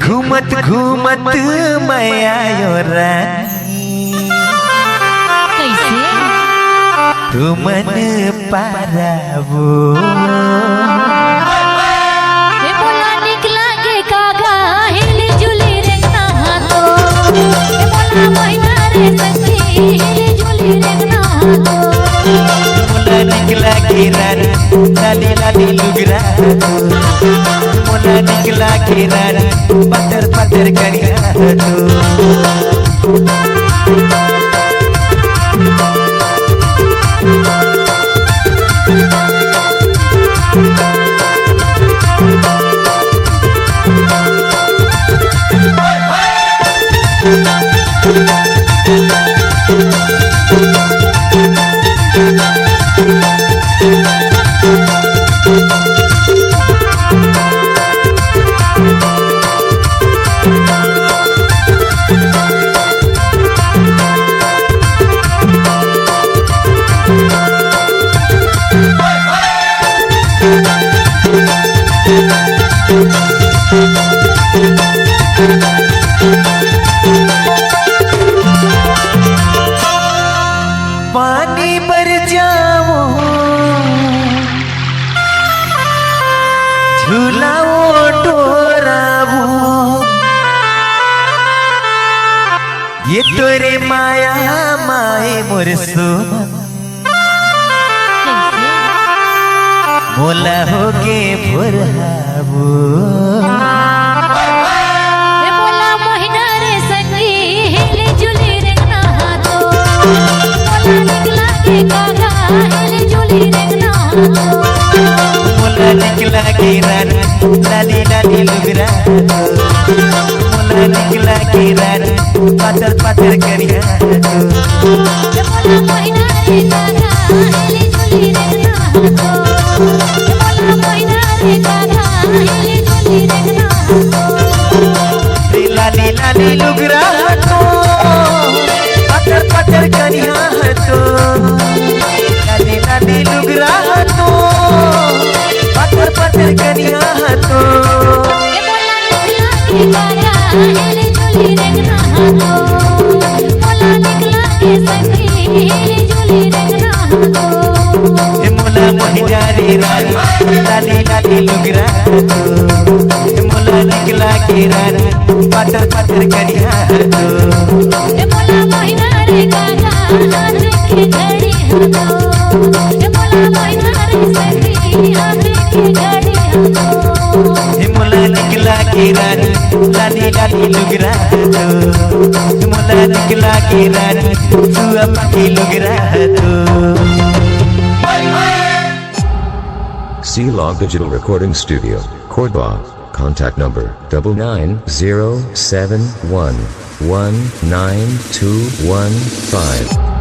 घूमत घूमत मैं आयो रानी, कैसे तू मन पारावो। मोला निक लागे कागा हिली जुली रेंगना तो, मोला महिना रे संगी हिली जुली रेंगना तो। मोला निक लागे रानी लाली लाली लुगरा तो, मोला निक लागे रानी पत्थर पत्थर करिया तो। पानी भर जाओ झूलाओ डोरावो, ये तोरे माया माए मोर सोमन, मोला होके भोरहावो। मोला महिना रे संगी हिली जुली रेंगना तो, मोला निक लागे कागा हिली जुली रेंगना तो। मोला निक लागे रानी लाली लाली लुगरा तो, मोला निक लागे रानी पत्थर पत्थर करिया तो। मोला महिना रे कागा हिली जुली रेंगना तो, मोला महिना रे कागा हिली जुली रेंगना तो। लाली लाली लुगरा तो पत्थर पत्थर करिया तो, लाली लाली लुगरा तो पत्थर पत्थर करिया तो। मोला निक लागे कागा हिली जुली रेंगना तो, मोला निक लागे संगी हिली जुली रेंगना तो। मोला महिना रे रानी लाली लाली लुगरा तो, मोला निक लागे रानी पत्थर पत्थर करिया तो। मोला महिना रे कागा हाथ की घड़ी हो तो, मोला महिना रे संगी हाथ की घड़ी हो तो। मोला निक लागे रानी लाली लाली लुगरा तो, मोला निक लागे रानी सुआ पकी लुगरा तो। Nik Lage Digital Recording Studio, Cordoba. Contact number 9907119215.